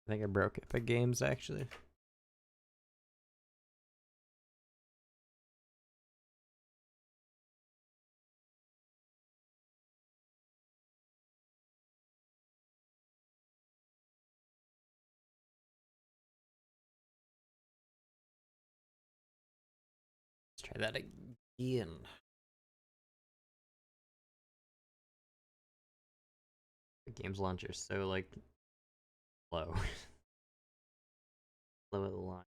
I think I broke Epic Games actually. Let's try that again. The game's launcher so like low. Low of the line.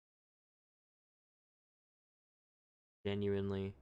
Genuinely.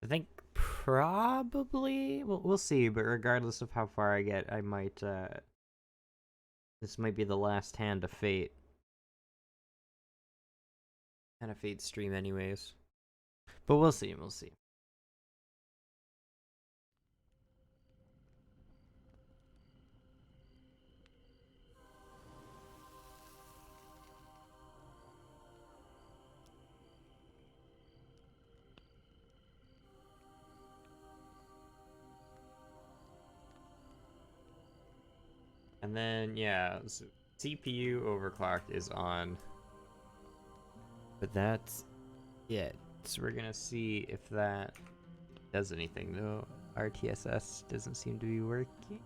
I think probably we'll see, but regardless of how far I get, I might this might be the last hand of Fate. Hand of Fate stream anyways. But we'll see, we'll see. And then yeah, so CPU overclock is on. But that's it. So we're gonna see if that does anything though. RTSS doesn't seem to be working.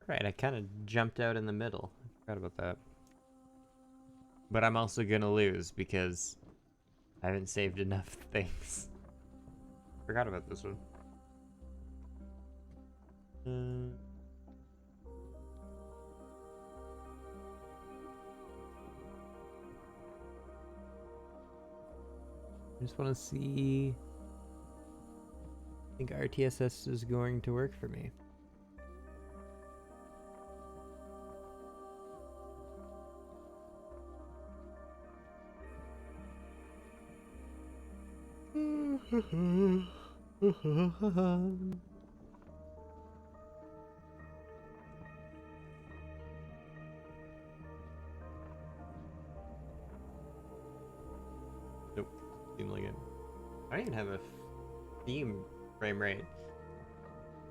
Right, I kind of jumped out in the middle. I forgot about that. But I'm also gonna lose because I haven't saved enough things. Forgot about this one. I just want to see. I think RTSS is going to work for me. Nope, seemed like it. I don't even have a Steam frame rate.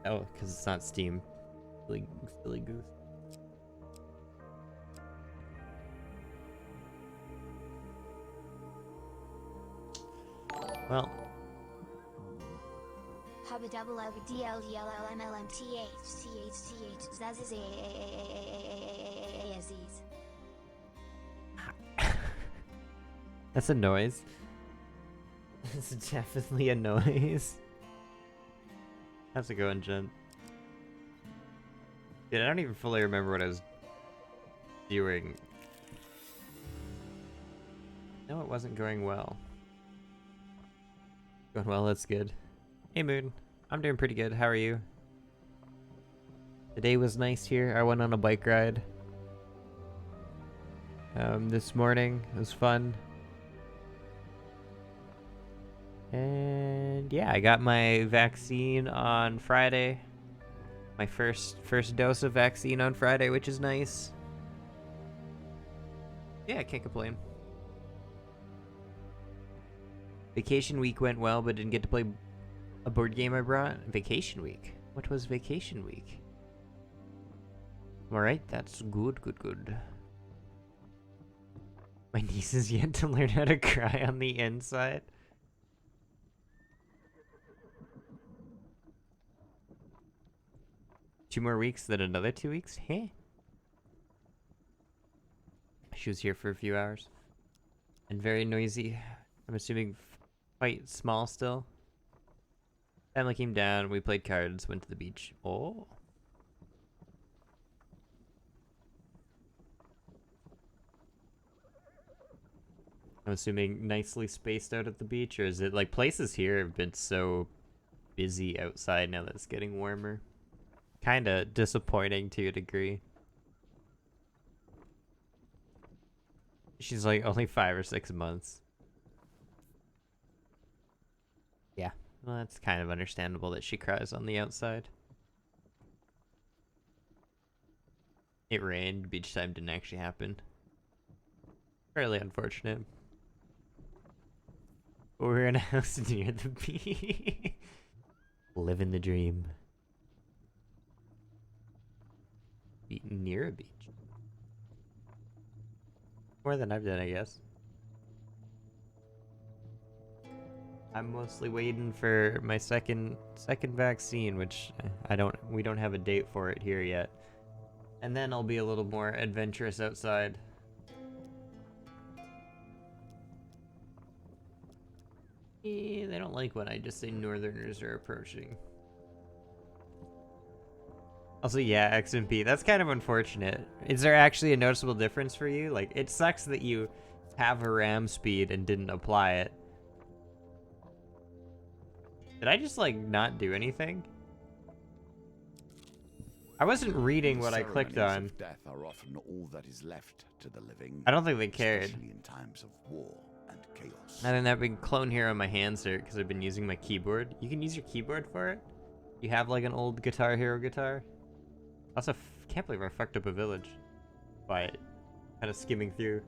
Oh, because it's not Steam. Silly goose. Well. Hubba double over DLDLLMLMTH Zazz That's a noise. It's definitely a noise. How's it going, Jen? Dude, I don't even fully remember what I was doing. No, it wasn't going well. Going well, that's good. Hey, Moon. I'm doing pretty good. How are you? The day was nice here. I went on a bike ride. This morning. It was fun. And yeah, I got my vaccine on Friday. My first dose of vaccine on Friday, which is nice. Yeah, I can't complain. Vacation week went well, but didn't get to play a board game I brought. Vacation week? What was vacation week? Alright, that's good. My niece is yet to learn how to cry on the inside. Two more weeks, then another 2 weeks? Hey. She was here for a few hours. And very noisy. I'm assuming quite small still. Family came down, we played cards, went to the beach. Oh. I'm assuming nicely spaced out at the beach, or is it like places here have been so busy outside now that it's getting warmer? Kinda disappointing to a degree. She's like only 5 or 6 months. Yeah, well, that's kind of understandable that she cries on the outside. It rained, beach time didn't actually happen. Fairly unfortunate. But we're in a house near the beach. Living the dream. Be near a beach. More than I've done, I guess. I'm mostly waiting for my second vaccine, which we don't have a date for it here yet. And then I'll be a little more adventurous outside. They don't like when I just say northerners are approaching. Also, yeah, XMP. That's kind of unfortunate. Is there actually a noticeable difference for you? Like, it sucks that you have a RAM speed and didn't apply it. Did I just, like, not do anything? I wasn't reading what I clicked on. Death are often all that is left to the living. I don't think they cared. Especially in times of war and chaos. I think that big clone hero on my hands hurt because I've been using my keyboard. You can use your keyboard for it? You have, like, an old Guitar Hero guitar? Also, can't believe I fucked up a village by kind of skimming through.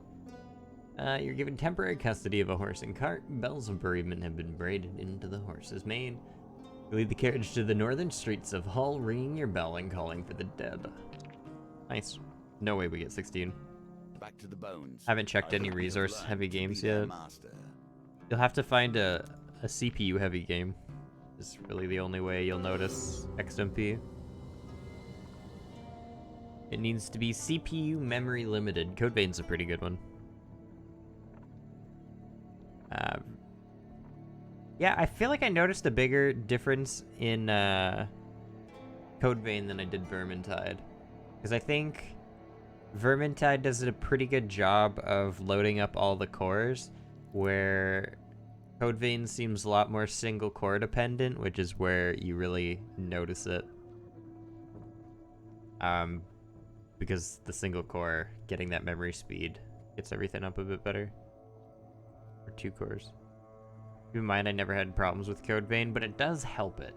You're given temporary custody of a horse and cart. Bells of bereavement have been braided into the horse's mane. You lead the carriage to the northern streets of Hull, ringing your bell and calling for the dead. Nice. No way we get 16. Back to the bones. Haven't checked any resource-heavy games yet. You'll have to find a CPU-heavy game. Is really the only way you'll notice XMP. It needs to be CPU memory limited. Code Vein's a pretty good one. Yeah, I feel like I noticed a bigger difference in Code Vein than I did Vermintide. Because I think Vermintide does a pretty good job of loading up all the cores, where Code Vein seems a lot more single core dependent, which is where you really notice it. Because the single core, getting that memory speed, gets everything up a bit better. Or 2 cores. Keep in mind, I never had problems with Code Vein, but it does help it.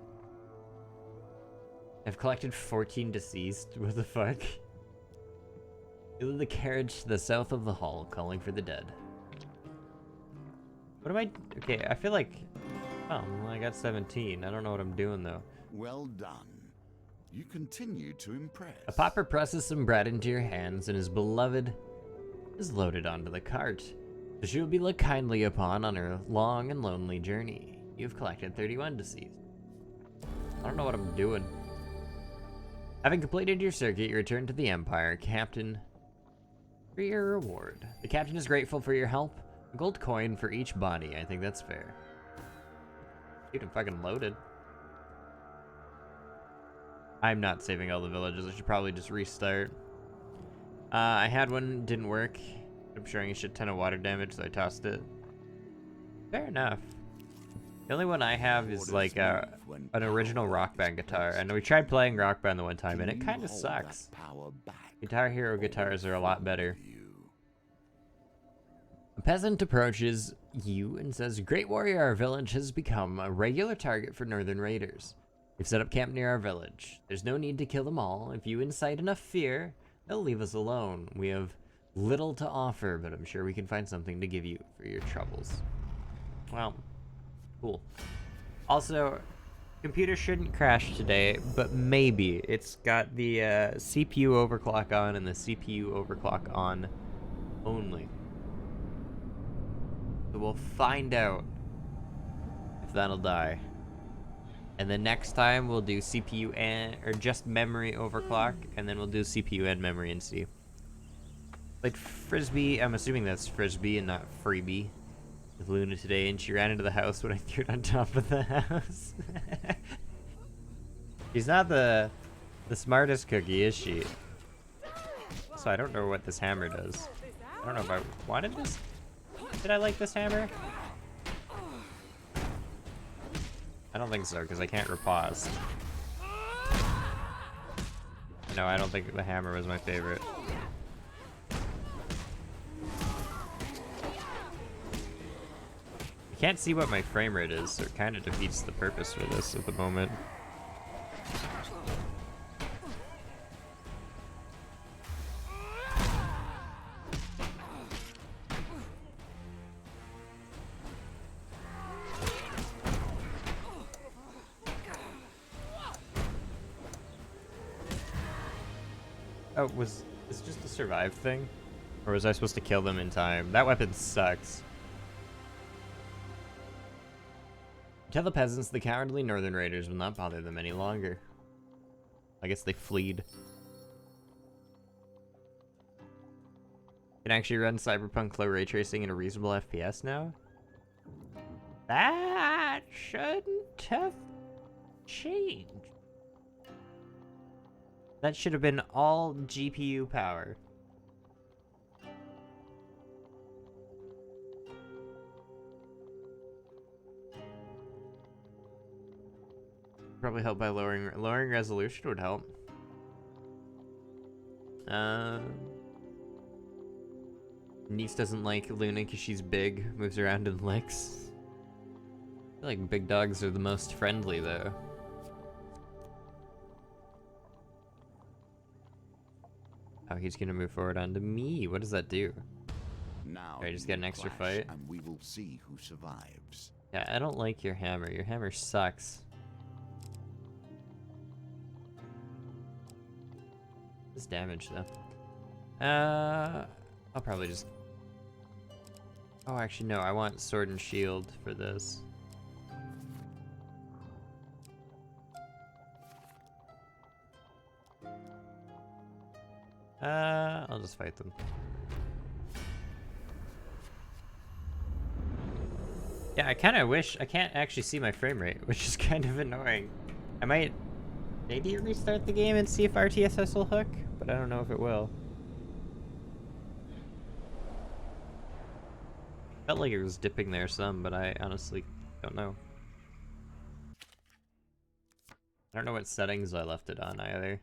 I've collected 14 deceased. What the fuck? You lead the carriage to the south of the hall, calling for the dead. What am I... Okay, I feel like... Oh, well, I got 17. I don't know what I'm doing, though. Well done. You continue to impress. A pauper presses some bread into your hands, and his beloved is loaded onto the cart. So she will be looked kindly upon on her long and lonely journey. You've collected 31 deceased. I don't know what I'm doing. Having completed your circuit, you return to the Empire. Captain, for your reward. The captain is grateful for your help. A gold coin for each body. I think that's fair. Dude, I'm fucking loaded. I'm not saving all the villages. I should probably just restart. I had one, didn't work. I'm showing a shit ton of water damage, so I tossed it. Fair enough. The only one I have is like an original Rock Band guitar. And we tried playing Rock Band the one time, and it kind of sucks. Guitar Hero guitars are a lot better. A peasant approaches you and says, "Great warrior, our village has become a regular target for northern raiders. We've set up camp near our village. There's no need to kill them all. If you incite enough fear, they'll leave us alone. We have little to offer, but I'm sure we can find something to give you for your troubles." Well, cool. Also, computer shouldn't crash today, but maybe. It's got the CPU overclock on and the CPU overclock on only. So we'll find out if that'll die. And then next time we'll do CPU and or just memory overclock, and then we'll do CPU and memory and see. Played Frisbee. I'm assuming that's Frisbee and not Freebie. With Luna today, and she ran into the house when I threw it on top of the house. She's not the smartest cookie, is she? So I don't know what this hammer does. I don't know if I wanted this. Did I like this hammer? I don't think so, because I can't riposte. No, I don't think the hammer was my favorite. I can't see what my frame rate is, so it kind of defeats the purpose for this at the moment. Oh, was this just a survive thing? Or was I supposed to kill them in time? That weapon sucks. Tell the peasants the cowardly northern raiders will not bother them any longer. I guess they fleed. Can actually run Cyberpunk low ray tracing in a reasonable FPS now? That shouldn't have changed. That should have been all GPU power. Probably help by lowering resolution would help. Niece doesn't like Luna because she's big, moves around and licks. I feel like big dogs are the most friendly though. Oh, he's gonna move forward onto me. What does that do? Now I just get an extra clash, fight. and we will see who survives. Yeah, I don't like your hammer. Your hammer sucks. This damage though. I'll probably just. Oh, actually no. I want sword and shield for this. I'll just fight them. Yeah, I kind of wish I can't actually see my frame rate, which is kind of annoying. I might maybe restart the game and see if RTSS will hook, but I don't know if it will. Felt like it was dipping there some, but I honestly don't know. I don't know what settings I left it on either.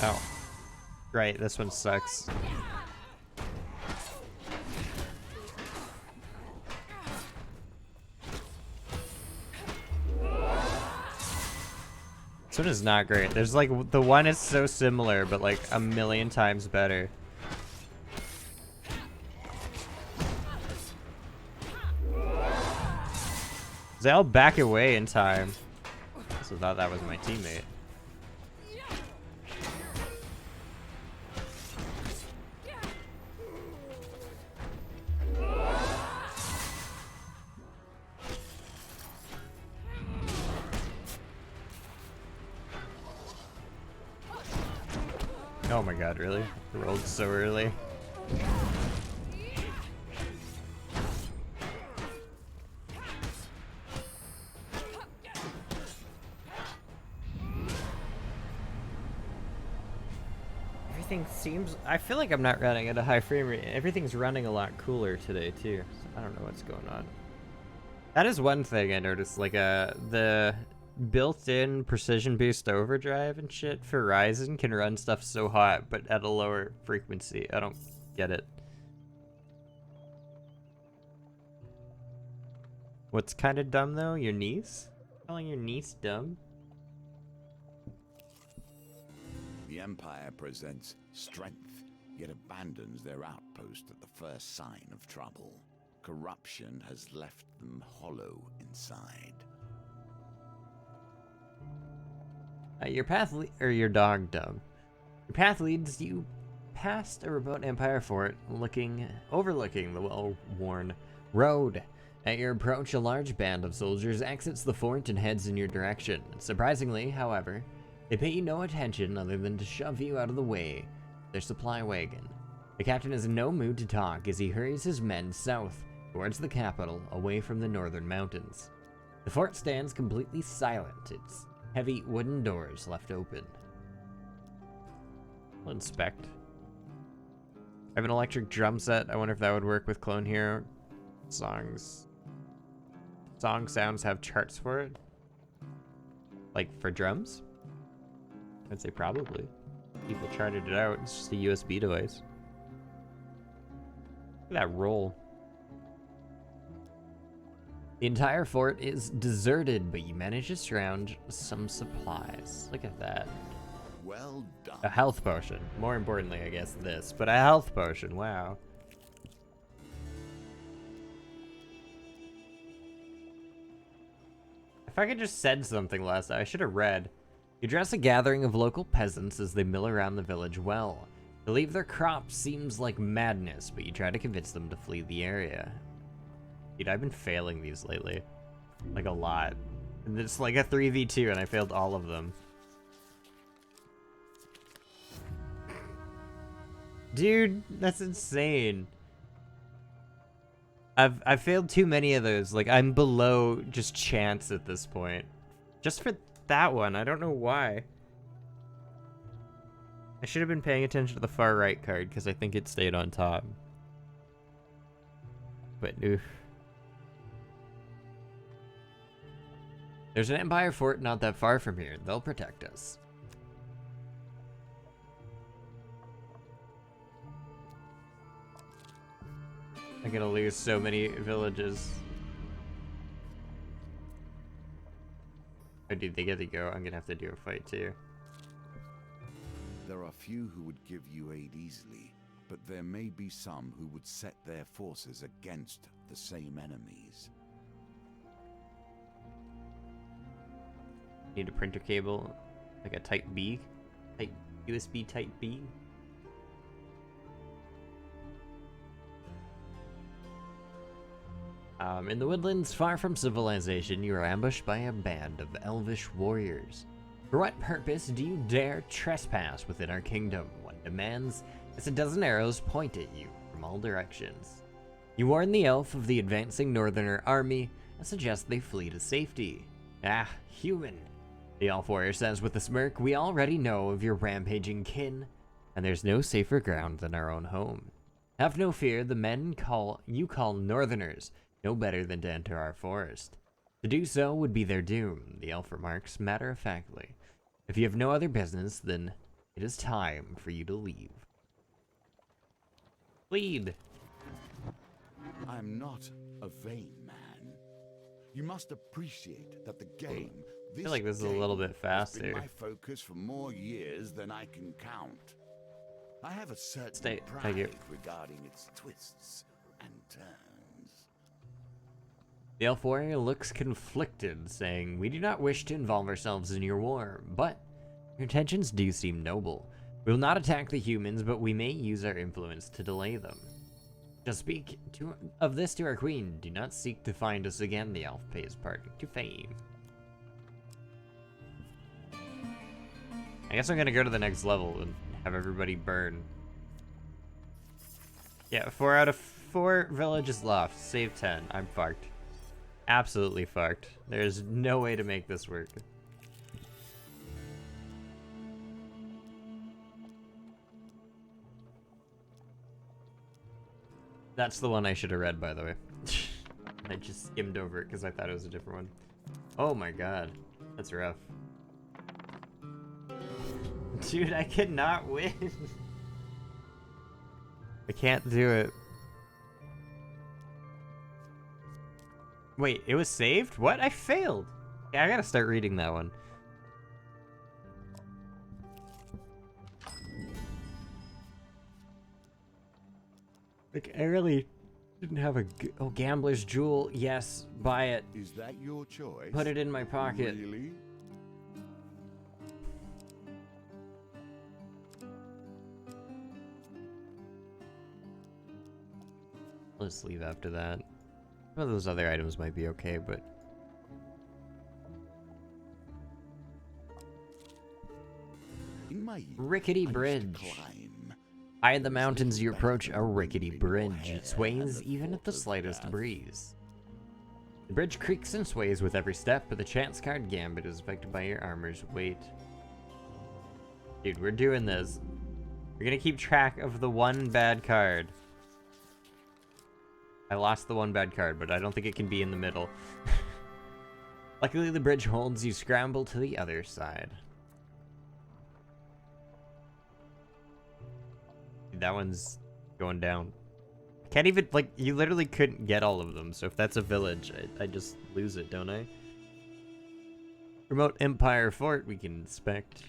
Oh. Right, this one sucks. This one is not great. There's like, the one is so similar, but like a million times better. They all back away in time. I also thought that was my teammate. Oh my god, really? I rolled so early. Everything seems... I feel like I'm not running at a high frame rate. Everything's running a lot cooler today, too. So I don't know what's going on. That is one thing I noticed. Like, the built-in precision boost overdrive and shit for Ryzen can run stuff so hot, but at a lower frequency. I don't get it. What's kind of dumb, though? Your niece? Calling your niece dumb? The Empire presents strength, yet abandons their outpost at the first sign of trouble. Corruption has left them hollow inside. Your path your dog dub. Your path leads you past a remote Empire fort overlooking the well-worn road. At your approach, a large band of soldiers exits the fort and heads in your direction. Surprisingly, however, they pay you no attention other than to shove you out of the way with their supply wagon. The captain is in no mood to talk as he hurries his men south towards the capital, away from the northern mountains. The fort stands completely silent, its heavy wooden doors left open. We'll inspect. I have an electric drum set. I wonder if that would work with Clone Hero. Song sounds have charts for it. Like for drums? I'd say probably. People charted it out. It's just a USB device. Look at that roll. The entire fort is deserted, but you manage to surround some supplies. Look at that. Well done. A health potion. More importantly, I guess this, but a health potion. Wow. If I could just said something less, I should have read. You address a gathering of local peasants as they mill around the village well. To leave their crops seems like madness, but you try to convince them to flee the area. Dude, I've been failing these lately. Like a lot. And it's like a 3v2 and I failed all of them. Dude, that's insane. I've failed too many of those. Like, I'm below just chance at this point. Just for that one, I don't know why. I should have been paying attention to the far right card because I think it stayed on top. But oof. There's an Empire fort not that far from here. They'll protect us. I'm gonna lose so many villages. Oh, dude, they get to go. I'm gonna have to do a fight too. There are few who would give you aid easily, but there may be some who would set their forces against the same enemies. Need a printer cable, like a Type B, Type USB Type B. In the woodlands, far from civilization, you are ambushed by a band of elvish warriors. For what purpose do you dare trespass within our kingdom? One demands as a dozen arrows point at you from all directions. You warn the elf of the advancing northerner army and suggest they flee to safety. Ah, human. The elf warrior says with a smirk, we already know of your rampaging kin, and there's no safer ground than our own home. Have no fear, the men you call northerners no better than to enter our forest. To do so would be their doom, the elf remarks matter-of-factly. If you have no other business, then it is time for you to leave. Lead! I'm not a vain man. You must appreciate that the game, I feel like this is a little bit has faster. been my focus for more years than I can count. I have a certain pride regarding its twists and turns. The elf warrior looks conflicted, saying, we do not wish to involve ourselves in your war, but your intentions do seem noble. We will not attack the humans, but we may use our influence to delay them. Just speak of this to our queen. Do not seek to find us again, the elf pays parting to fame. I guess I'm gonna go to the next level and have everybody burn. Yeah, 4 out of 4 villages left. Save 10. I'm fucked. Absolutely fucked. There's no way to make this work. That's the one I should have read, by the way. I just skimmed over it because I thought it was a different one. Oh my god. That's rough. Dude, I cannot win. I can't do it. Wait, it was saved? What? I failed. Yeah, I gotta start reading that one. Like, I really didn't have a... Oh, Gambler's Jewel. Yes, buy it. Is that your choice? Put it in my pocket. Really? I'll just leave after that. Some of those other items might be okay, but... In my youth, Rickety I used to bridge. climb. High in the mountains you approach a rickety bridge. It sways even at the slightest breeze. The bridge creaks and sways with every step, but the chance card Gambit is affected by your armor's weight. Dude, we're doing this. We're gonna keep track of the one bad card. I lost the one bad card, but I don't think it can be in the middle. Luckily, the bridge holds. You scramble to the other side. Dude, that one's going down. I can't even, like, you literally couldn't get all of them, so if that's a village, I just lose it, don't I? Remote Empire Fort we can inspect.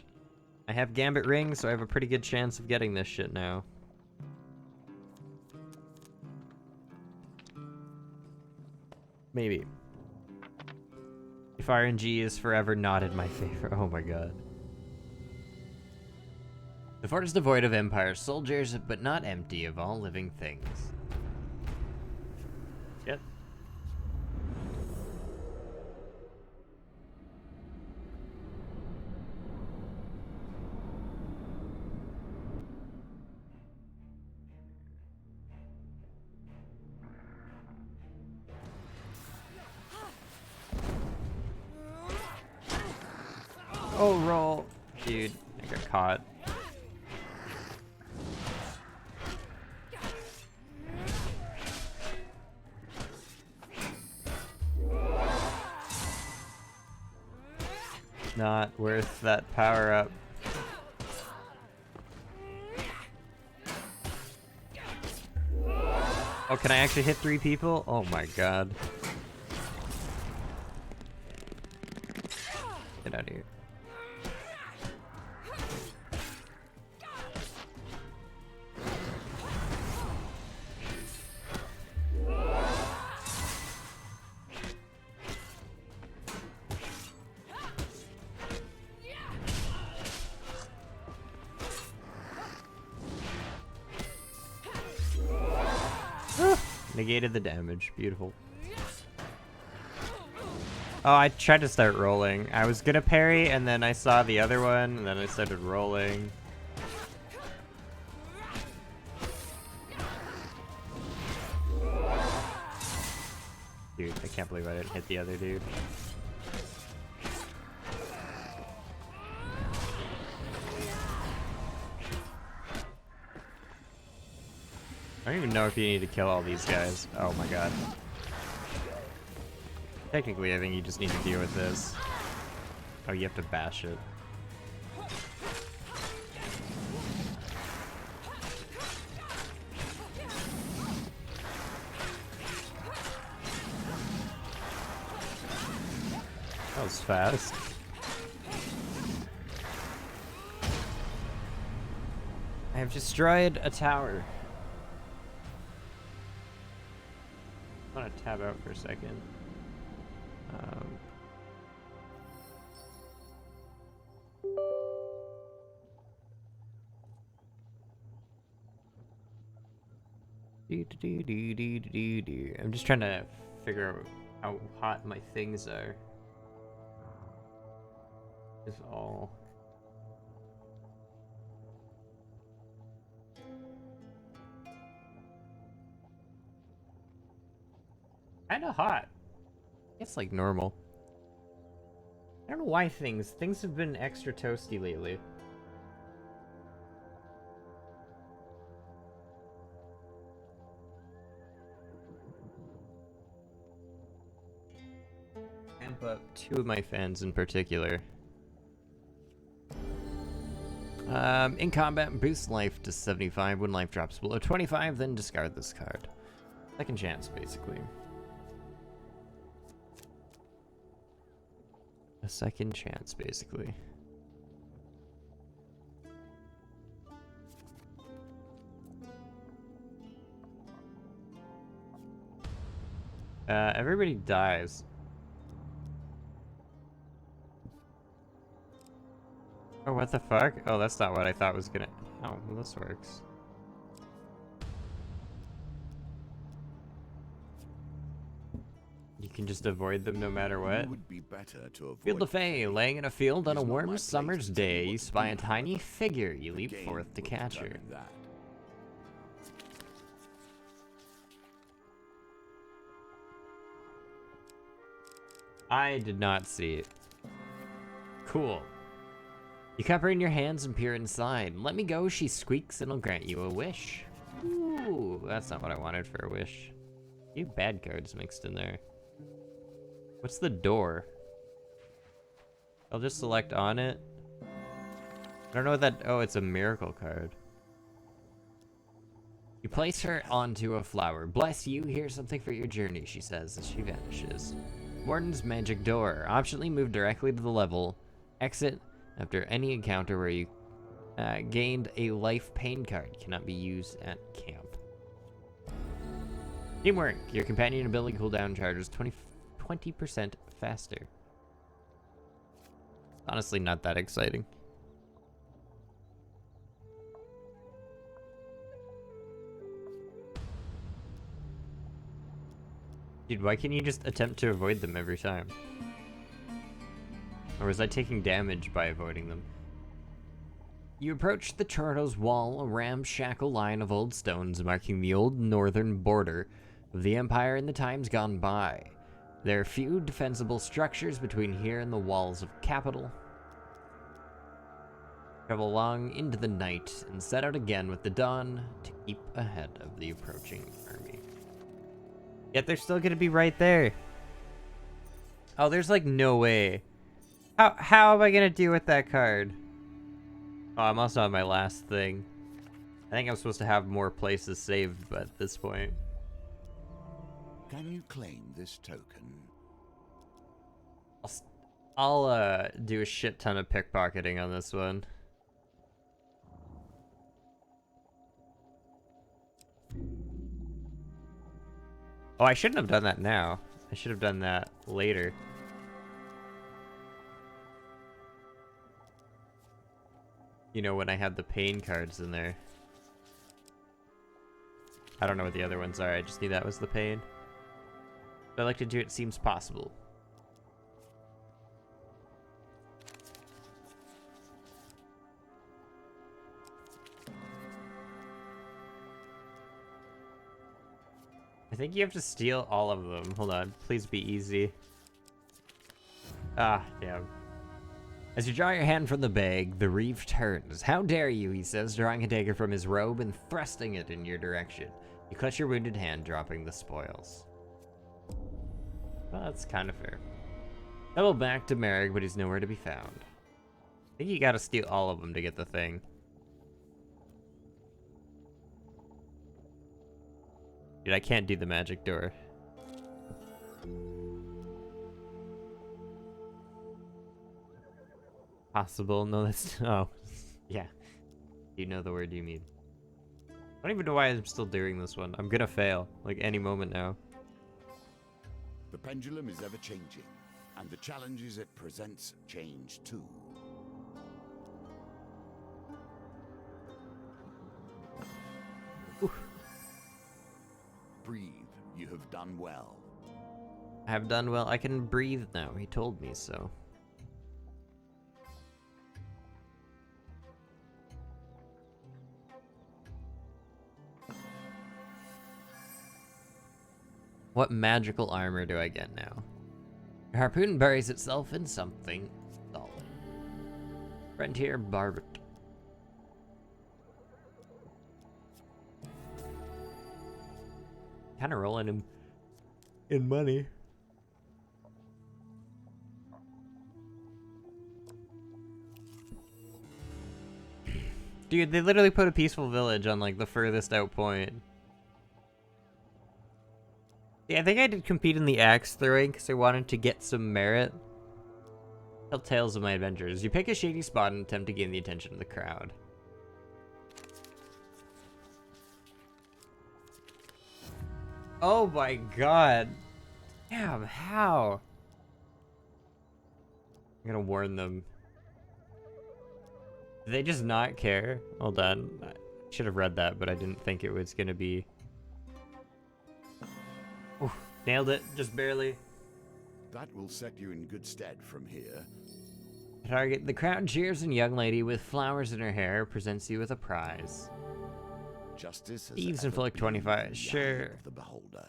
I have Gambit Ring, so I have a pretty good chance of getting this shit now. Maybe. If RNG is forever not in my favor. Oh my god. The fort is devoid of Empire soldiers, but not empty of all living things. Yep. Oh, roll. Dude, I got caught. Not worth that power up. Oh, can I actually hit 3 people? Oh my god. Get out of here. Negated the damage. Beautiful. Oh, I tried to start rolling. I was gonna parry, and then I saw the other one, and then I started rolling. Dude, I can't believe I didn't hit the other dude. I don't even know if you need to kill all these guys. Oh my god. Technically, I think you just need to deal with this. Oh, you have to bash it. That was fast. I have destroyed a tower. I want to tab out for a second. I'm just trying to figure out how hot my things are. Is all. Kinda hot. It's like normal. I don't know why things have been extra toasty lately. Amp up 2 of my fans in particular. In combat, boost life to 75. When life drops below 25, then discard this card. Second chance, basically. A second chance, basically. Everybody dies. Oh, what the fuck? Oh, that's not what I thought was gonna... Oh, well, this works. can just avoid them no matter what. It would be better to avoid Field of Fey, laying in a field on a It's not my warm place summer's to tell you day, what you to spy do. a tiny figure. You leap Game forth to will catch her. determine that. I did not see it. Cool. You cup her in your hands and peer inside. Let me go, she squeaks, and I'll grant you a wish. Ooh, that's not what I wanted for a wish. You bad cards mixed in there. What's the door? I'll just select on it. I don't know what that... Oh, it's a miracle card. You place her onto a flower. Bless you, here's something for your journey, she says as she vanishes. Warden's magic door. Optionally move directly to the level. Exit after any encounter where you gained a life pain card. Cannot be used at camp. Teamwork. Your companion ability cooldown charges 20% faster. Honestly, not that exciting. Dude, why can't you just attempt to avoid them every time? Or was I taking damage by avoiding them? You approach the Chardo's wall, a ramshackle line of old stones marking the old northern border of the Empire in the times gone by. There are few defensible structures between here and the walls of capital. Travel along into the night and set out again with the dawn to keep ahead of the approaching army. Yet they're still gonna be right there. Oh, there's like no way. How am I gonna deal with that card? Oh, I'm also on my last thing. I think I'm supposed to have more places saved, but at this point. Can you claim this token? I'll do a shit ton of pickpocketing on this one. Oh, I shouldn't have done that now. I should have done that later. You know, when I had the pain cards in there. I don't know what the other ones are. I just knew that was the pain. But I like to do it seems possible. I think you have to steal all of them. Hold on. Please be easy. Ah, damn. As you draw your hand from the bag, the reeve turns. How dare you, he says, drawing a dagger from his robe and thrusting it in your direction. You clutch your wounded hand, dropping the spoils. Well, that's kind of fair. Double back to Merrick, but he's nowhere to be found. I think you gotta steal all of them to get the thing. Dude, I can't do the magic door. Possible? No, that's... Oh. Yeah. You know the word you mean. I don't even know why I'm still doing this one. I'm gonna fail. Like, any moment now. The pendulum is ever changing, and the challenges it presents change too. Oof. Breathe, you have done well. I have done well. I can breathe now. He told me so. What magical armor do I get now? Your harpoon buries itself in something solid. Frontier Barbet. Kind of rolling him in money. Dude, they literally put a peaceful village on like the furthest out point. Yeah, I think I did compete in the axe throwing because I wanted to get some merit. Tell tales of my adventures. You pick a shady spot and attempt to gain the attention of the crowd. Oh my god. Damn, how? I'm gonna warn them. Do they just not care? Hold on. I should have read that, but I didn't think it was gonna be... Oof, nailed it, just barely. That will set you in good stead from here. Target. The crowd cheers and young lady with flowers in her hair presents you with a prize. Justice has Thieves ever inflict been 25. in the Sure. eye of the beholder.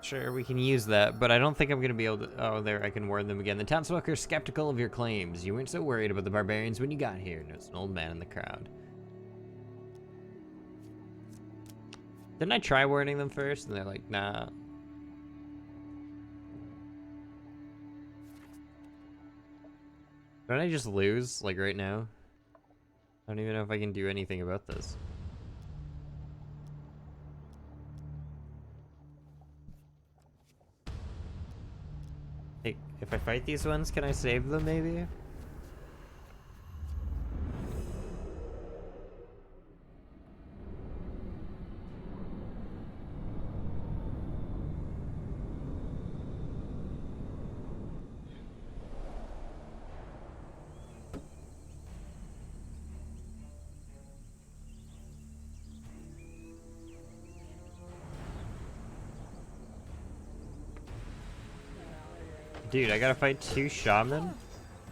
Sure, we can use that, but I don't think I'm gonna be able to. Oh, there, I can warn them again. The townsfolk are skeptical of your claims. You weren't so worried about the barbarians when you got here. Notes an old man in the crowd. Didn't I try warning them first? And they're like, nah. Don't I just lose, like, right now? I don't even know if I can do anything about this. Hey, if I fight these ones, can I save them, maybe? Dude, I gotta fight 2 shaman? What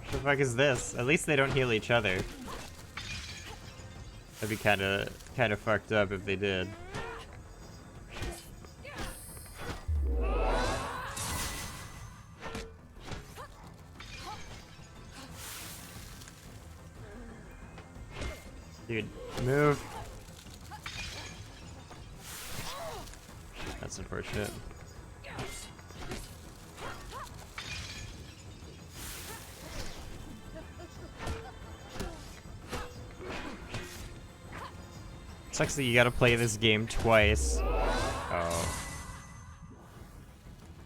the fuck is this? At least they don't heal each other. That'd be kinda fucked up if they did. Dude, move. That's unfortunate. Sucks that you gotta play this game twice. Oh.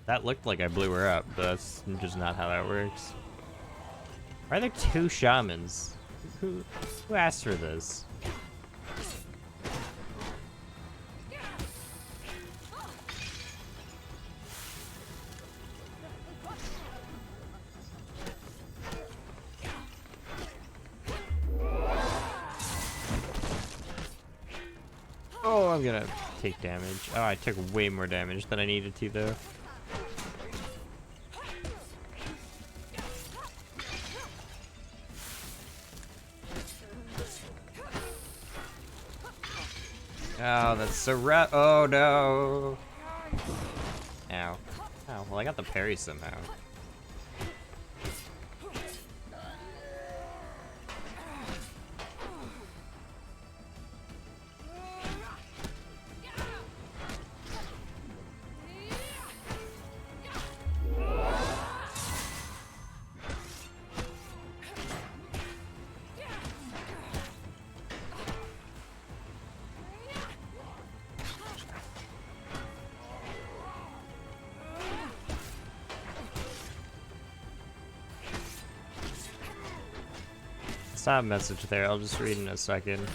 That looked like I blew her up, but that's just not how that works. Why are there 2 shamans? Who asked for this? Oh, I'm gonna take damage. Oh, I took way more damage than I needed to, though. Oh, that's so rough. Oh, no. Ow. Oh, well, I got the parry somehow. It's not a message there, I'll just read in a second.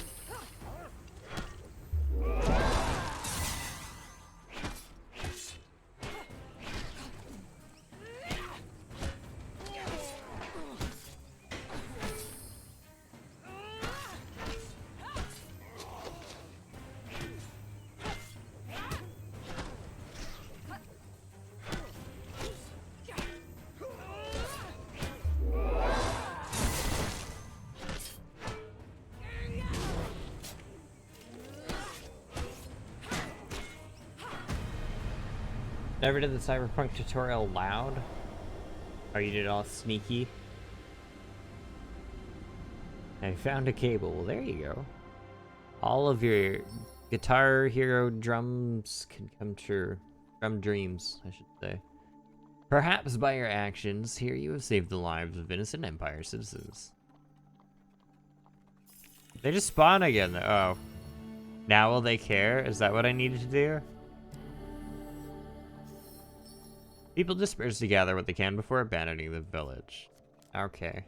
Never did the Cyberpunk tutorial loud. Oh, you did it all sneaky. I found a cable. Well, there you go. All of your Guitar Hero drums can come true. Drum dreams, I should say. Perhaps by your actions, here you have saved the lives of innocent Empire citizens. They just spawn again, though. Oh. Now will they care? Is that what I needed to do? People disperse to gather what they can before abandoning the village. Okay.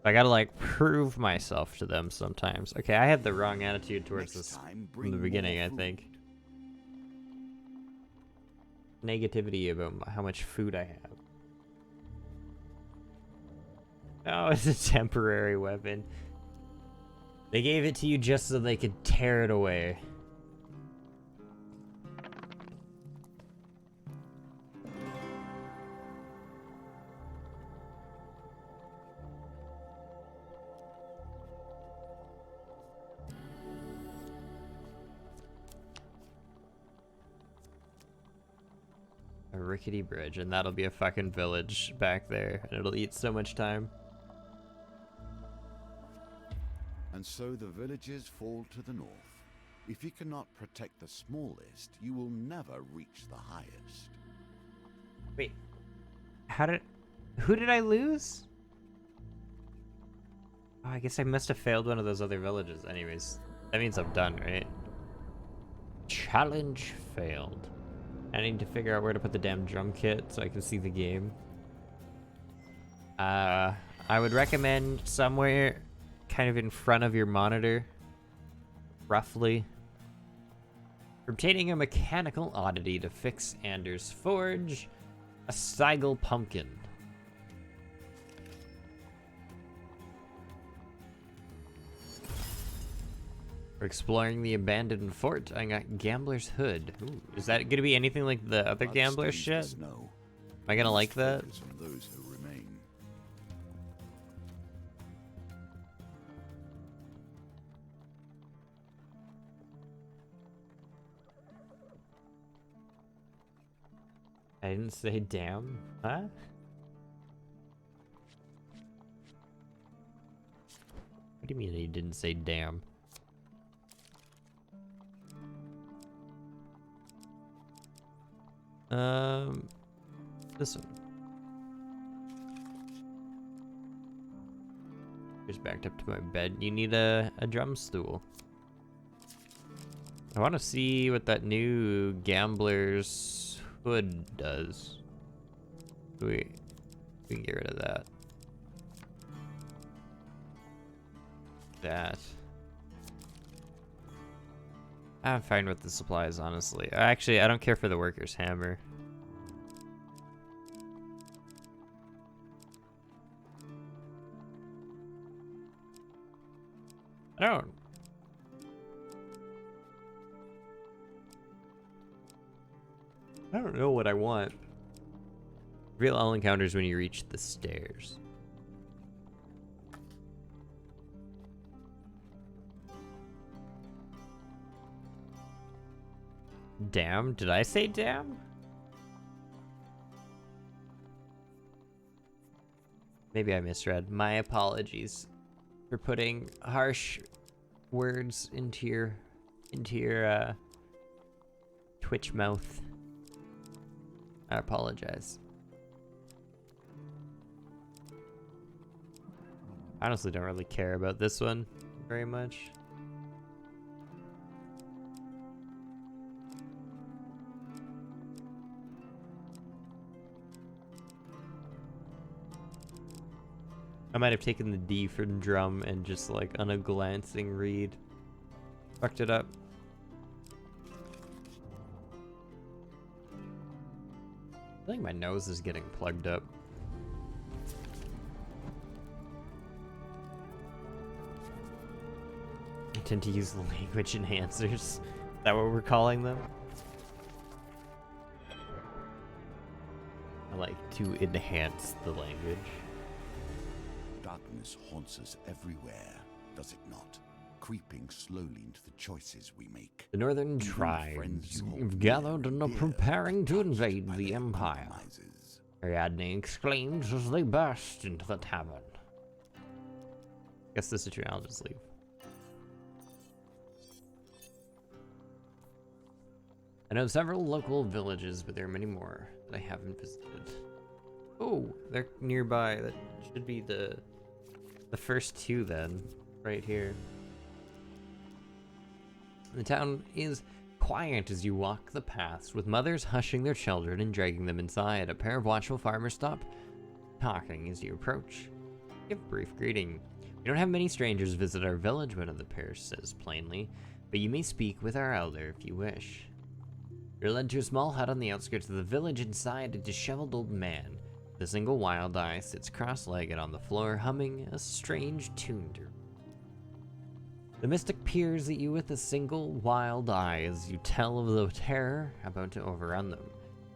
I gotta, like, prove myself to them sometimes. Okay, I had the wrong attitude towards this from the beginning, I think. Negativity about how much food I have. Oh, it's a temporary weapon. They gave it to you just so they could tear it away. rickety bridge, and that'll be a fucking village back there, and it'll eat so much time. And so the villages fall to the north. If you cannot protect the smallest, you will never reach the highest. Wait, who did I lose? Oh, I guess I must have failed one of those other villages. Anyways, that means I'm done, right? Challenge failed. I need to figure out where to put the damn drum kit so I can see the game. I would recommend somewhere kind of in front of your monitor, roughly. Obtaining a mechanical oddity to fix Anders' forge, a Seigel pumpkin. For exploring the abandoned fort, I got Gambler's Hood. Ooh, is that gonna be anything like the other Gambler shit? Am I gonna like that? Those who remain. I didn't say damn, huh? What do you mean he didn't say damn? This one. Just backed up to my bed. You need a drum stool. I want to see what that new Gambler's Hood does. We can get rid of that. I'm fine with the supplies, honestly. Actually, I don't care for the worker's hammer. I don't know what I want. Reveal all encounters when you reach the stairs. Damn, did I say damn? Maybe I misread. My apologies for putting harsh words into your Twitch mouth. I apologize. I honestly don't really care about this one very much. I might have taken the D from drum and just like on a glancing read fucked it up. I think my nose is getting plugged up. I tend to use the language enhancers. Is that what we're calling them? I like to enhance the language. Darkness haunts us everywhere, does it not? Creeping slowly into the choices we make. The northern tribes have gathered and are preparing to invade the Empire. Ariadne exclaims as they burst into the tavern. Guess this is true, I'll just leave. I know several local villages, but there are many more that I haven't visited. Oh, they're nearby. That should be the first two then, right here. The town is quiet as you walk the paths, with mothers hushing their children and dragging them inside. A pair of watchful farmers stop talking as you approach. Give a brief greeting. We don't have many strangers visit our village, one of the pair says plainly, but you may speak with our elder if you wish. You're led to a small hut on the outskirts of the village. Inside, a disheveled old man with a single wild eye sits cross-legged on the floor, humming a strange tune. The mystic peers at you with a single wild eye as you tell of the terror about to overrun them.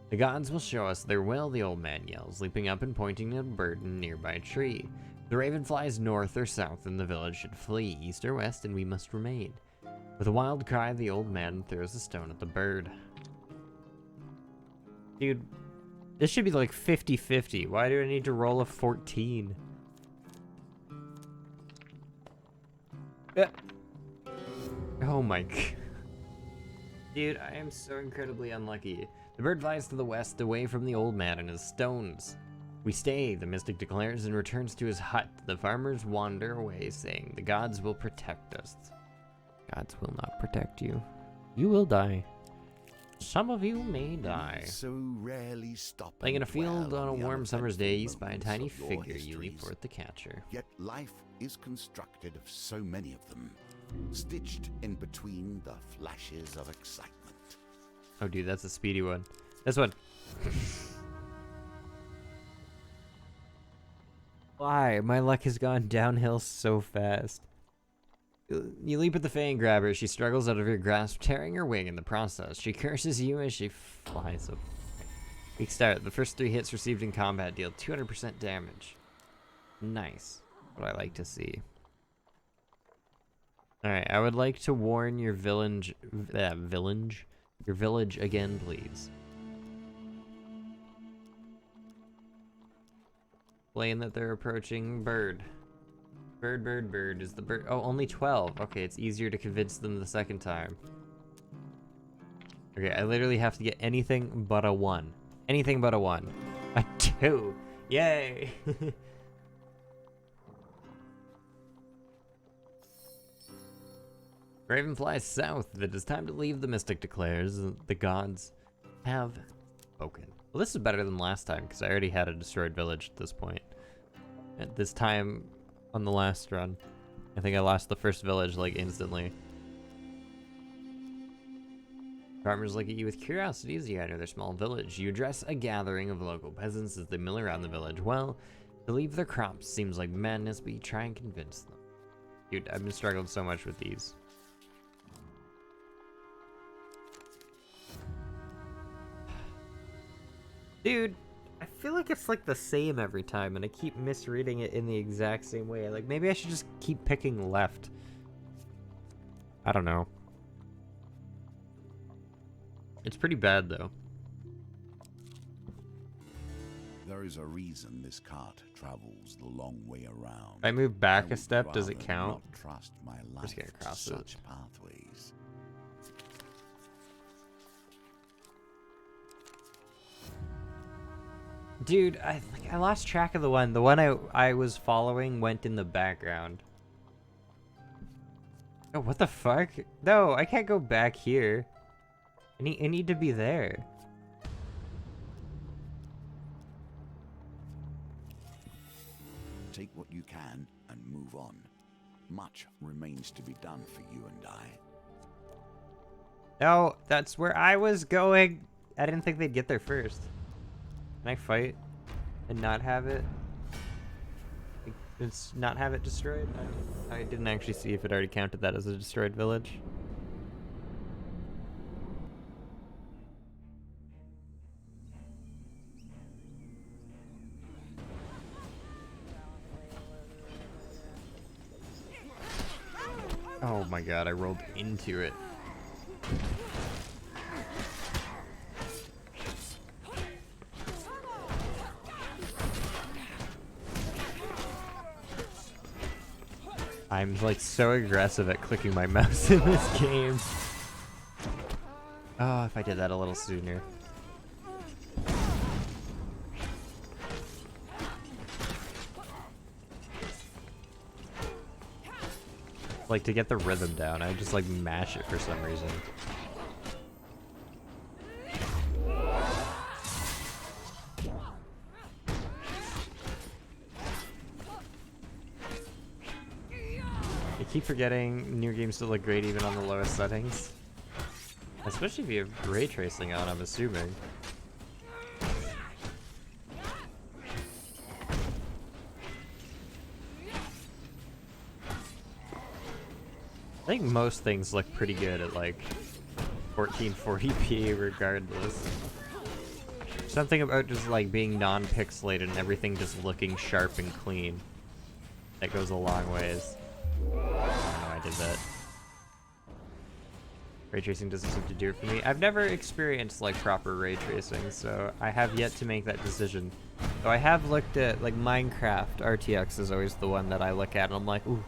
The gods will show us their will, the old man yells, leaping up and pointing at a bird in a nearby tree. The raven flies north or south, and the village should flee east or west, and we must remain. With a wild cry, the old man throws a stone at the bird. Dude, This should be like 50-50. Why do I need to roll a 14? Oh my god. Dude, I am so incredibly unlucky. The bird flies to the west, away from the old man and his stones. We stay, the mystic declares, and returns to his hut. The farmers wander away, saying, the gods will protect us. Gods will not protect you. You will die. Some of you may die. So rarely stop. Like in a and field dwell on a the warm summer's day, you uneventful spy a tiny moments of your figure. You leap histories. forth to catch her. Yet life is constructed of so many of them, stitched in between the flashes of excitement. Oh, dude, that's a speedy one. This one. Why? My luck has gone downhill so fast. You leap at the Fang Grabber. She struggles out of your grasp, tearing her wing in the process. She curses you as she flies up. Weak start. The first 3 hits received in combat deal 200% damage. Nice. What I like to see. Alright, I would like to warn your village again, please. Explain that they're approaching bird. Bird is the bird. Oh, only 12. Okay, it's easier to convince them the second time. Okay, I literally have to get anything but a 1. Anything but a 1. A 2. Yay! Raven flies south. It is time to leave, the mystic declares. The gods have spoken. Well, this is better than last time, because I already had a destroyed village at this point. At this time, on the last run, I think I lost the first village, like, instantly. Farmers look at you with curiosity as you enter their small village. You address a gathering of local peasants as they mill around the village. Well, to leave their crops seems like madness, but you try and convince them. Dude, I've been struggling so much with these. Dude, I feel like it's like the same every time, and I keep misreading it in the exact same way. Like, maybe I should just keep picking left. I don't know. It's pretty bad, though. There is a reason this cart travels the long way around. If I move back I a step, would does it rather count? not trust my life Just gonna to cross it. such pathways. Dude, I lost track of the one. The one I was following went in the background. Oh, what the fuck? No, I can't go back here. I need to be there. Take what you can and move on. Much remains to be done for you and I. No, that's where I was going. I didn't think they'd get there first. Can I fight and not have it? It's not have it destroyed? I didn't actually see if it already counted that as a destroyed village. Oh my god, I rolled into it. I'm like so aggressive at clicking my mouse in this game. Oh, if I did that a little sooner. Like, to get the rhythm down, I just like mash it for some reason. I keep forgetting new games still look great even on the lowest settings. Especially if you have ray tracing on, I'm assuming. I think most things look pretty good at like 1440p regardless. Something about just like being non-pixelated and everything just looking sharp and clean. That goes a long ways. I don't know I did that. Ray tracing doesn't seem to do it for me. I've never experienced like proper ray tracing, so I have yet to make that decision. Though I have looked at like Minecraft RTX is always the one that I look at and I'm like, ooh,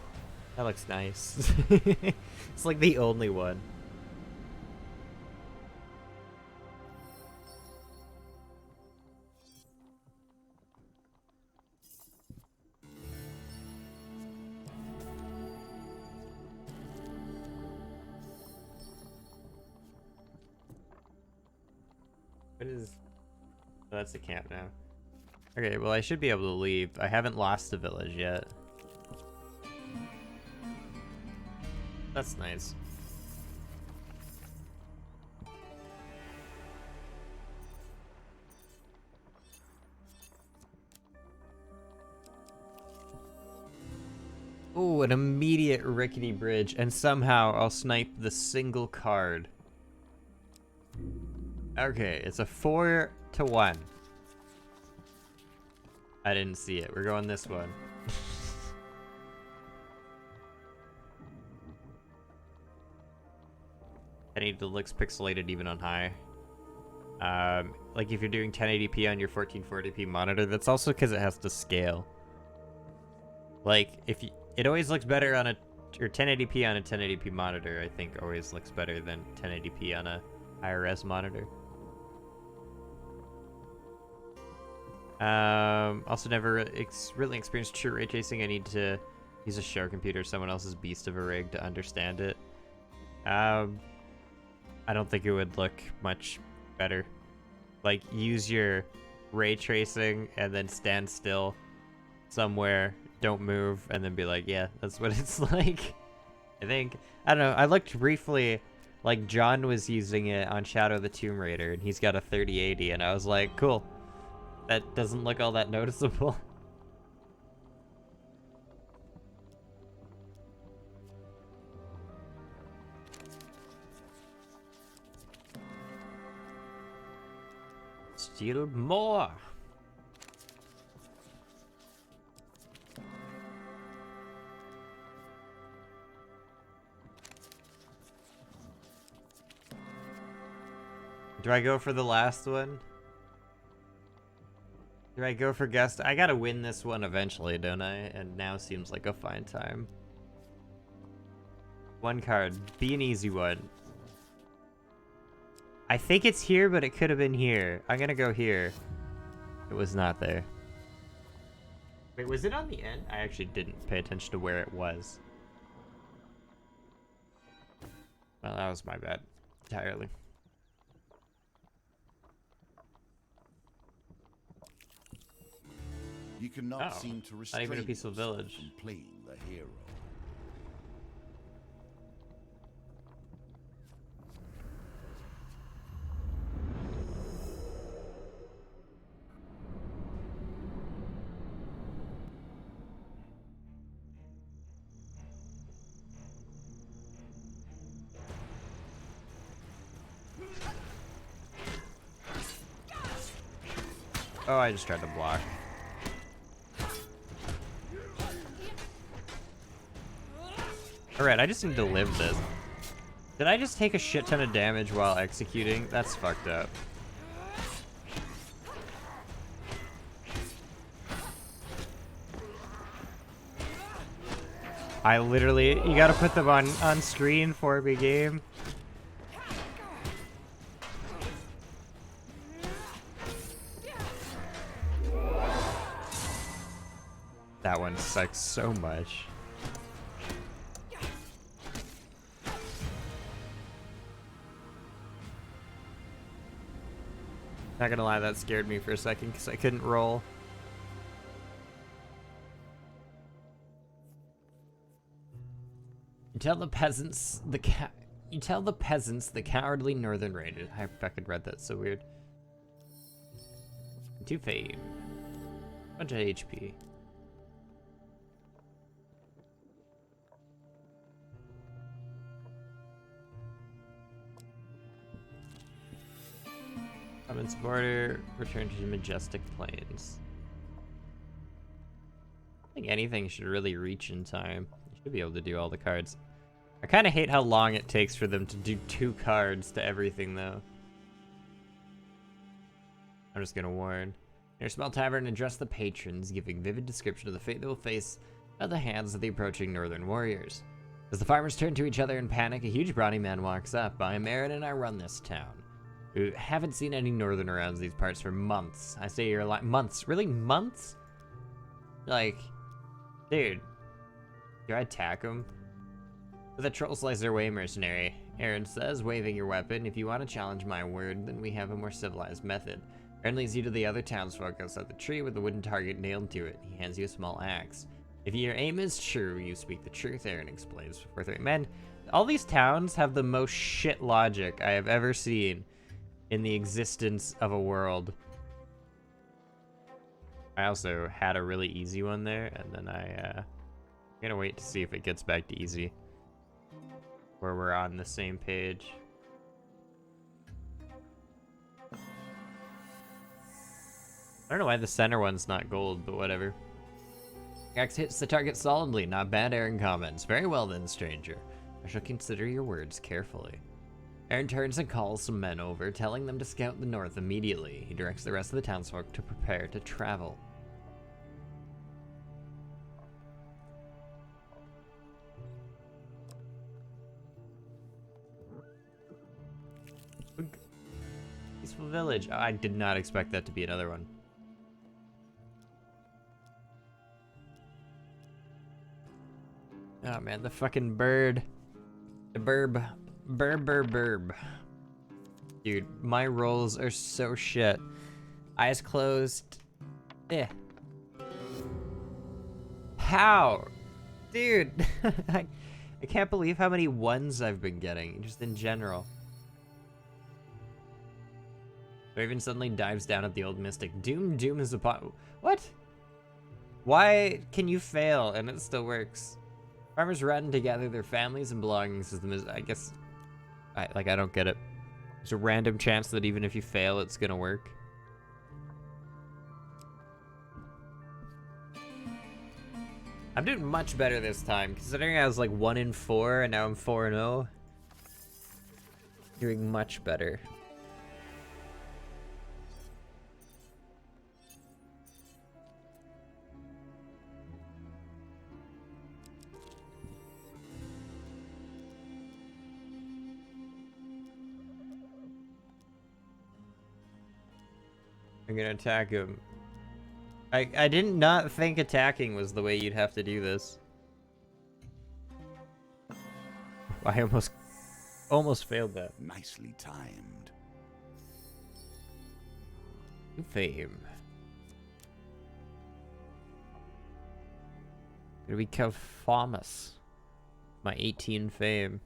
that looks nice. It's like the only one. What is... Oh, that's the camp now. Okay, well I should be able to leave. I haven't lost the village yet. That's nice. Ooh, an immediate rickety bridge, and somehow I'll snipe the single card. Okay, it's a 4-1. I didn't see it. We're going this one. It looks pixelated even on high. Like if you're doing 1080p on your 1440p monitor, that's also because it has to scale. Like if you, it always looks better on a, or 1080p on a 1080p monitor, I think always looks better than 1080p on a higher res monitor. Also never really experienced true ray tracing. I need to use a show computer, someone else's beast of a rig to understand it. I don't think it would look much better. Like, use your ray tracing and then stand still somewhere, don't move, and then be like, yeah, that's what it's like. I think. I don't know, I looked briefly, like John was using it on Shadow of the Tomb Raider, and he's got a 3080, and I was like, cool. That doesn't look all that noticeable. Still more. Do I go for the last one? Do I go for guest? I gotta win this one eventually, don't I? And now seems like a fine time. One card. Be an easy one. I think it's here, but it could have been here. I'm gonna go here. It was not there. Wait, was it on the end? I actually didn't pay attention to where it was. Well, that was my bad. Entirely. You cannot seem to restrain not even a peaceful village. From playing the hero. Oh, I just tried to block. Alright, I just need to live this. Did I just take a shit ton of damage while executing? That's fucked up. I literally, you gotta put them on screen for me, game. That one sucks so much. Not gonna lie, that scared me for a second because I couldn't roll. You tell the peasants the cowardly northern raiders. I fucking read that so weird. To fame. Bunch of HP. Province border, return to Majestic Plains. I think anything should really reach in time. You should be able to do all the cards. I kind of hate how long it takes for them to do 2 cards to everything, though. I'm just gonna warn. Near Small Tavern, address the patrons, giving vivid description of the fate they will face at the hands of the approaching northern warriors. As the farmers turn to each other in panic, a huge brawny man walks up. I'm Aaron and I run this town. We haven't seen any northern around these parts for months. I say you're like months. Really, months? Like, dude, do I attack him? With a troll slicer way mercenary, Aaron says, waving your weapon. If you want to challenge my word, then we have a more civilized method. Aaron leads you to the other townsfolk outside the tree with a wooden target nailed to it. He hands you a small axe. If your aim is true, you speak the truth, Aaron explains. Man, all these towns have the most shit logic I have ever seen in the existence of a world. I also had a really easy one there, and then I'm gonna wait to see if it gets back to easy. Where we're on the same page. I don't know why the center one's not gold, but whatever. Axe hits the target solidly. Not bad, Aaron comments. Very well then, stranger. I shall consider your words carefully. Aaron turns and calls some men over, telling them to scout the north immediately. He directs the rest of the townsfolk to prepare to travel. Peaceful village. Oh, I did not expect that to be another one. Oh man, the fucking bird. The burb. Burb. Dude, my rolls are so shit. Eyes closed. Eh. How? Dude, I can't believe how many ones I've been getting, just in general. Raven suddenly dives down at the old mystic. Doom is upon. What? Why can you fail and it still works? Farmers run to gather their families and belongings as the I guess, I don't get it. There's a random chance that even if you fail, it's gonna work. I'm doing much better this time, considering I was like 1 in 4 and now I'm 4 and 0. Doing much better. I'm gonna attack him. I did not think attacking was the way you'd have to do this. I almost failed that. Nicely timed. Fame. Gonna become famous. My 18 fame.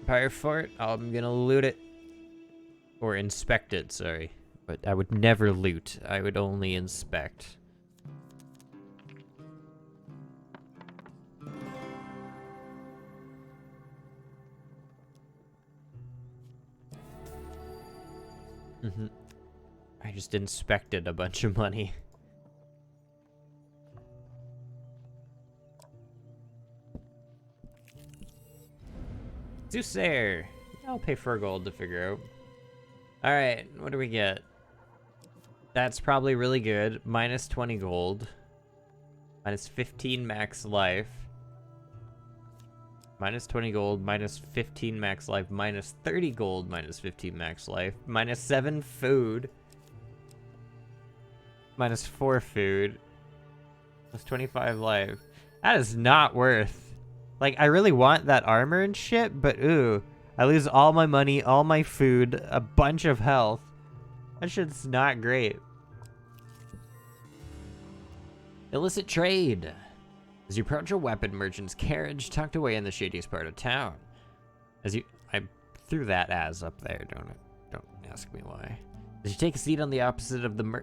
Empire Fort. I'm gonna loot it. Or inspect it, sorry. But I would never loot. I would only inspect. I just inspected a bunch of money. Soothsayer. I'll pay 4 gold to figure out. Alright, what do we get? That's probably really good. Minus 20 gold. Minus 15 max life. Minus 20 gold, minus 15 max life, minus 30 gold, minus 15 max life, minus 7 food. Minus 4 food. Plus 25 life. That is not worth. Like, I really want that armor and shit, but ooh. I lose all my money, all my food, a bunch of health. That shit's not great. Illicit trade. As you approach a weapon merchant's carriage tucked away in the shadiest part of town. I threw that as up there, don't ask me why. As you take a seat on the opposite of the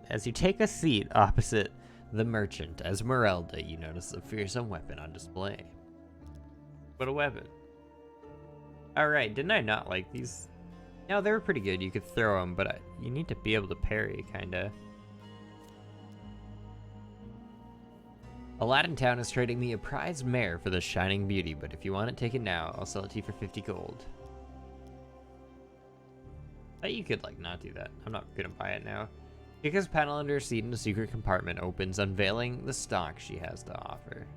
as you take a seat opposite the merchant, as Merelda, you notice a fearsome weapon on display. What a weapon. Alright, didn't I not like these? No, they were pretty good. You could throw them, but you need to be able to parry, kinda. Aladdin Town is trading me a prize mare for the Shining Beauty, but if you want it, take it now. I'll sell it to you for 50 gold. But you could, like, not do that. I'm not gonna buy it now. Kika's panel under her seat in a secret compartment opens, unveiling the stock she has to offer.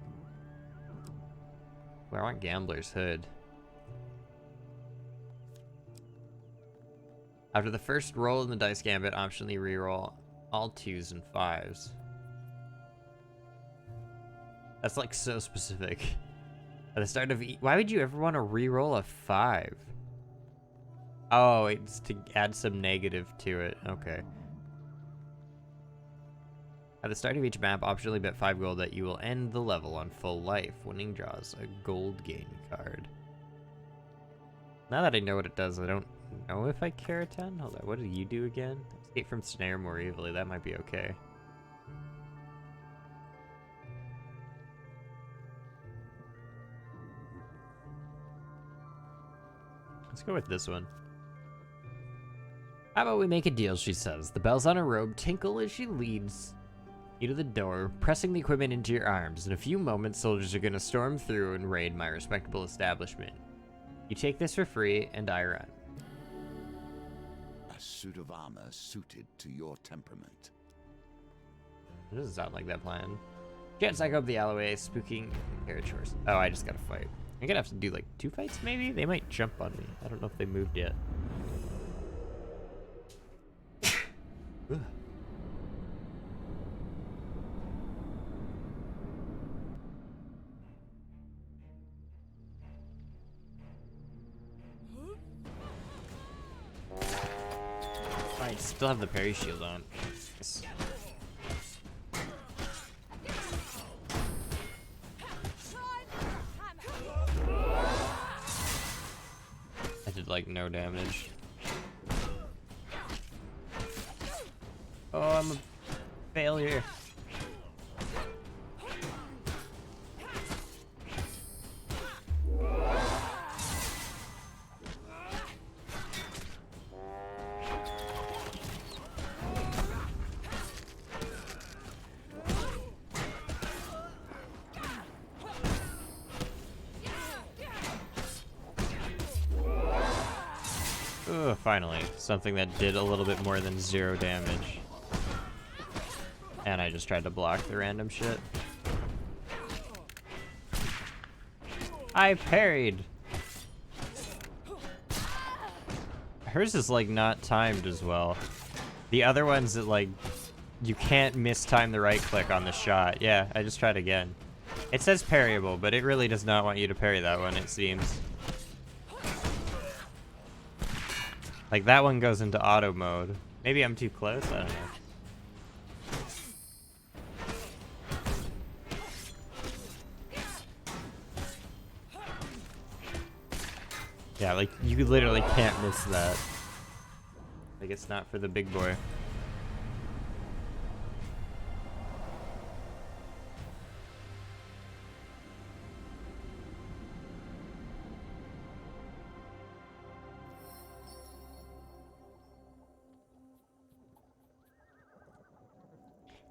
Well, I want Gambler's Hood. After the first roll in the dice gambit, optionally reroll all 2s and 5s. That's like so specific. At the start of why would you ever want to reroll a 5? Oh, it's to add some negative to it. Okay. At the start of each map, optionally bet 5 gold that you will end the level on full life. Winning draws a gold gain card. Now that I know what it does, I don't know if I care a ton. Hold on, what did you do again? Escape from snare more evilly. That might be okay. Let's go with this one. How about we make a deal, she says. The bells on her robe tinkle as she leads you to the door, pressing the equipment into your arms. In a few moments, soldiers are going to storm through and raid my respectable establishment. You take this for free, and I run. A suit of armor suited to your temperament. It doesn't sound like that plan. Can't psych up the alleyway, spooking carriage horse. Oh, I just gotta fight. I'm gonna have to do like 2 fights, maybe? They might jump on me. I don't know if they moved yet. I still have the parry shield on. Yes. I did like no damage. Oh, I'm a failure. Ugh, finally, something that did a little bit more than 0 damage. And I just tried to block the random shit. I parried! Hers is like not timed as well. The other ones that like, you can't mistime the right click on the shot. Yeah, I just tried again. It says parryable, but it really does not want you to parry that one, it seems. Like, that one goes into auto mode. Maybe I'm too close? I don't know. Yeah, like, you literally can't miss that. Like, it's not for the big boy.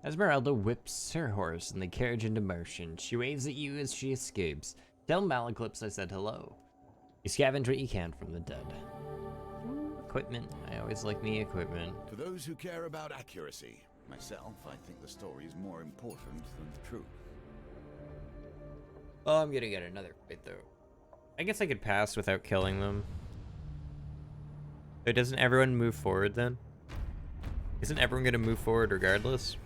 Esmeralda whips her horse and the carriage into motion. She waves at you as she escapes. Tell Malaclips I said hello. You scavenge what you can from the dead. Equipment. I always like me equipment. To those who care about accuracy, myself, I think the story is more important than the truth. Oh, I'm gonna get another fight though. I guess I could pass without killing them. So doesn't everyone move forward then? Isn't everyone gonna move forward regardless?